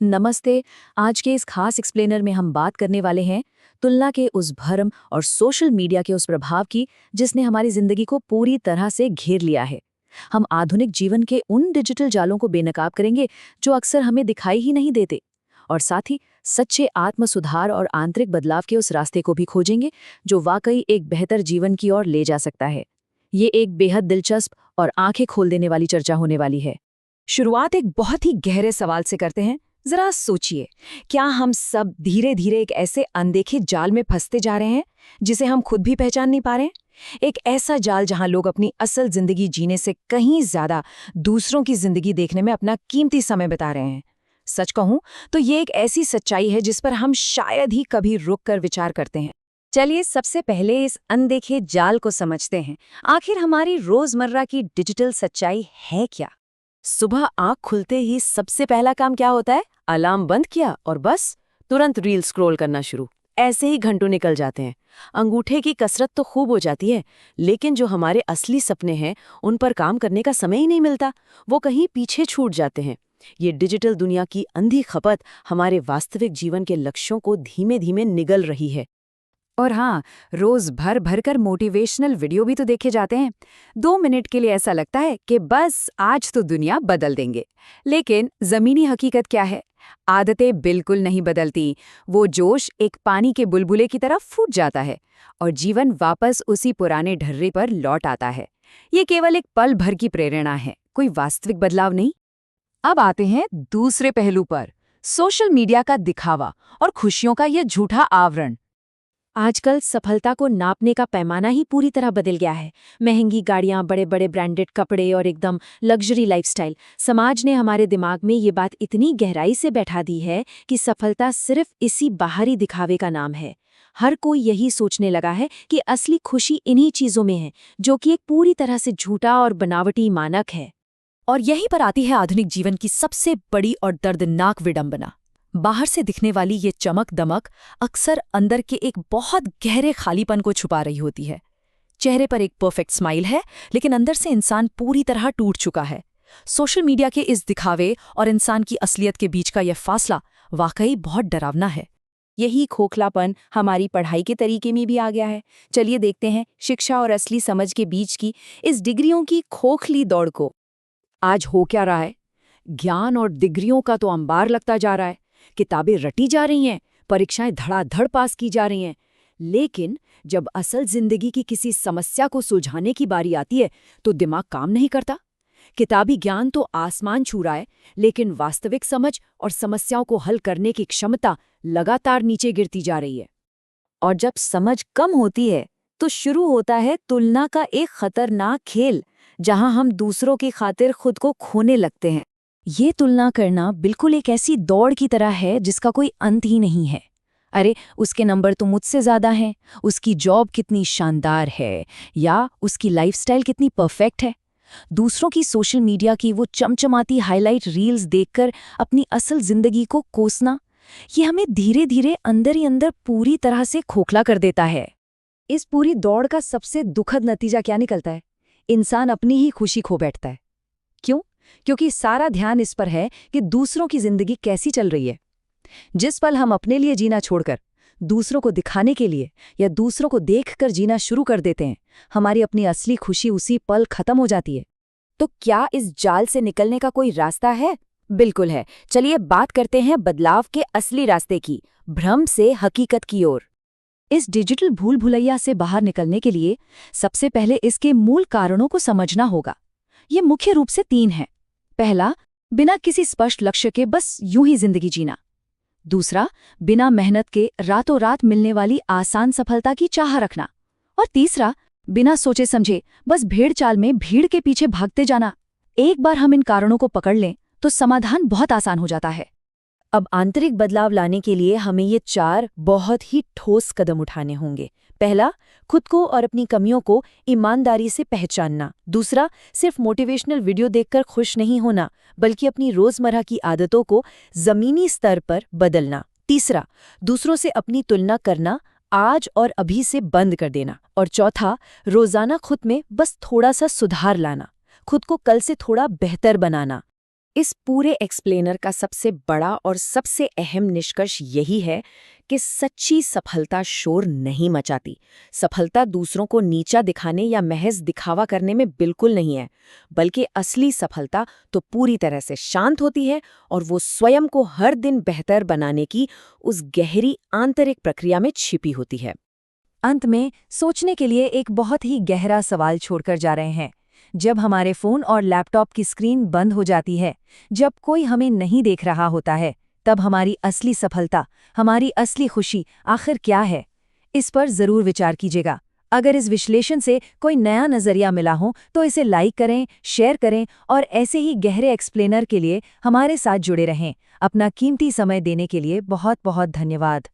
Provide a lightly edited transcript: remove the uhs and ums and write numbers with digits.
नमस्ते। आज के इस खास एक्सप्लेनर में हम बात करने वाले हैं तुलना के उस भरम और सोशल मीडिया के उस प्रभाव की जिसने हमारी जिंदगी को पूरी तरह से घेर लिया है। हम आधुनिक जीवन के उन डिजिटल जालों को बेनकाब करेंगे जो अक्सर हमें दिखाई ही नहीं देते, और साथ ही सच्चे आत्म सुधार और आंतरिक बदलाव के उस रास्ते को भी खोजेंगे जो वाकई एक बेहतर जीवन की ओर ले जा सकता है। ये एक बेहद दिलचस्प और आंखें खोल देने वाली चर्चा होने वाली है। शुरुआत एक बहुत ही गहरे सवाल से करते हैं। जरा सोचिए, क्या हम सब धीरे धीरे एक ऐसे अनदेखे जाल में फंसते जा रहे हैं जिसे हम खुद भी पहचान नहीं पा रहे हैं? एक ऐसा जाल जहां लोग अपनी असल जिंदगी जीने से कहीं ज्यादा दूसरों की जिंदगी देखने में अपना कीमती समय बिता रहे हैं। सच कहूं तो ये एक ऐसी सच्चाई है जिस पर हम शायद ही कभी रुक कर विचार करते हैं। चलिए सबसे पहले इस अनदेखे जाल को समझते हैं। आखिर हमारी रोजमर्रा की डिजिटल सच्चाई है क्या? सुबह आंख खुलते ही सबसे पहला काम क्या होता है? अलार्म बंद किया और बस तुरंत रील स्क्रॉल करना शुरू। ऐसे ही घंटों निकल जाते हैं। अंगूठे की कसरत तो खूब हो जाती है, लेकिन जो हमारे असली सपने हैं उन पर काम करने का समय ही नहीं मिलता, वो कहीं पीछे छूट जाते हैं। ये डिजिटल दुनिया की अंधी खपत हमारे वास्तविक जीवन के लक्ष्यों को धीमे धीमे निगल रही है। और हाँ, रोज भर भर कर मोटिवेशनल वीडियो भी तो देखे जाते हैं। 2 मिनट के लिए ऐसा लगता है कि बस आज तो दुनिया बदल देंगे। लेकिन जमीनी हकीकत क्या है? आदतें बिल्कुल नहीं बदलती। वो जोश एक पानी के बुलबुले की तरह फूट जाता है और जीवन वापस उसी पुराने ढर्रे पर लौट आता है। ये केवल एक पल भर की प्रेरणा है, कोई वास्तविक बदलाव नहीं। अब आते हैं दूसरे पहलू पर, सोशल मीडिया का दिखावा और खुशियों का यह झूठा आवरण। आजकल सफलता को नापने का पैमाना ही पूरी तरह बदल गया है। महंगी गाड़ियां, बड़े बड़े ब्रांडेड कपड़े और एकदम लग्जरी लाइफस्टाइल। समाज ने हमारे दिमाग में ये बात इतनी गहराई से बैठा दी है कि सफलता सिर्फ इसी बाहरी दिखावे का नाम है। हर कोई यही सोचने लगा है कि असली खुशी इन्हीं चीजों में है, जो कि एक पूरी तरह से झूठा और बनावटी मानक है। और यहीं पर आती है आधुनिक जीवन की सबसे बड़ी और दर्दनाक विडंबना। बाहर से दिखने वाली ये चमक दमक अक्सर अंदर के एक बहुत गहरे खालीपन को छुपा रही होती है। चेहरे पर एक परफेक्ट स्माइल है, लेकिन अंदर से इंसान पूरी तरह टूट चुका है। सोशल मीडिया के इस दिखावे और इंसान की असलियत के बीच का यह फासला वाकई बहुत डरावना है। यही खोखलापन हमारी पढ़ाई के तरीके में भी आ गया है। चलिए देखते हैं शिक्षा और असली समझ के बीच की इस डिग्रियों की खोखली दौड़ को। आज हो क्या रहा है? ज्ञान और डिग्रियों का तो अंबार लगता जा रहा है। किताबें रटी जा रही हैं, परीक्षाएं धड़ाधड़ पास की जा रही हैं, लेकिन जब असल जिंदगी की किसी समस्या को सुलझाने की बारी आती है तो दिमाग काम नहीं करता। किताबी ज्ञान तो आसमान छू रहा है, लेकिन वास्तविक समझ और समस्याओं को हल करने की क्षमता लगातार नीचे गिरती जा रही है। और जब समझ कम होती है तो शुरू होता है तुलना का एक खतरनाक खेल, जहां हम दूसरों की खातिर खुद को खोने लगते हैं। ये तुलना करना बिल्कुल एक ऐसी दौड़ की तरह है जिसका कोई अंत ही नहीं है। अरे, उसके नंबर तो मुझसे ज्यादा हैं, उसकी जॉब कितनी शानदार है, या उसकी लाइफस्टाइल कितनी परफेक्ट है। दूसरों की सोशल मीडिया की वो चमचमाती हाईलाइट रील्स देखकर अपनी असल जिंदगी को कोसना, ये हमें धीरे धीरे अंदर ही अंदर पूरी तरह से खोखला कर देता है। इस पूरी दौड़ का सबसे दुखद नतीजा क्या निकलता है? इंसान अपनी ही खुशी खो बैठता है। क्यों? क्योंकि सारा ध्यान इस पर है कि दूसरों की जिंदगी कैसी चल रही है। जिस पल हम अपने लिए जीना छोड़कर दूसरों को दिखाने के लिए या दूसरों को देखकर जीना शुरू कर देते हैं, हमारी अपनी असली खुशी उसी पल खत्म हो जाती है। तो क्या इस जाल से निकलने का कोई रास्ता है? बिल्कुल है। चलिए बात करते हैं बदलाव के असली रास्ते की, भ्रम से हकीकत की ओर। इस डिजिटल भूल भुलैया से बाहर निकलने के लिए सबसे पहले इसके मूल कारणों को समझना होगा। ये मुख्य रूप से 3 हैं। पहला, बिना किसी स्पष्ट लक्ष्य के बस यूं ही जिंदगी जीना। दूसरा, बिना मेहनत के रातों रात मिलने वाली आसान सफलता की चाह रखना। और तीसरा, बिना सोचे समझे बस भेड़ चाल में भीड़ के पीछे भागते जाना। एक बार हम इन कारणों को पकड़ लें तो समाधान बहुत आसान हो जाता है। अब आंतरिक बदलाव लाने के लिए हमें ये 4 बहुत ही ठोस कदम उठाने होंगे। पहला, खुद को और अपनी कमियों को ईमानदारी से पहचानना। दूसरा, सिर्फ मोटिवेशनल वीडियो देखकर खुश नहीं होना, बल्कि अपनी रोजमर्रा की आदतों को जमीनी स्तर पर बदलना। तीसरा, दूसरों से अपनी तुलना करना आज और अभी से बंद कर देना। और चौथा, रोजाना खुद में बस थोड़ा सा सुधार लाना, खुद को कल से थोड़ा बेहतर बनाना। इस पूरे एक्सप्लेनर का सबसे बड़ा और सबसे अहम निष्कर्ष यही है कि सच्ची सफलता शोर नहीं मचाती। सफलता दूसरों को नीचा दिखाने या महज दिखावा करने में बिल्कुल नहीं है, बल्कि असली सफलता तो पूरी तरह से शांत होती है और वो स्वयं को हर दिन बेहतर बनाने की उस गहरी आंतरिक प्रक्रिया में छिपी होती है। अंत में सोचने के लिए एक बहुत ही गहरा सवाल छोड़कर जा रहे हैं। जब हमारे फोन और लैपटॉप की स्क्रीन बंद हो जाती है, जब कोई हमें नहीं देख रहा होता है, तब हमारी असली सफलता, हमारी असली खुशी आखिर क्या है? इस पर जरूर विचार कीजिएगा। अगर इस विश्लेषण से कोई नया नजरिया मिला हो तो इसे लाइक करें, शेयर करें और ऐसे ही गहरे एक्सप्लेनर के लिए हमारे साथ जुड़े रहें। अपना कीमती समय देने के लिए बहुत बहुत धन्यवाद।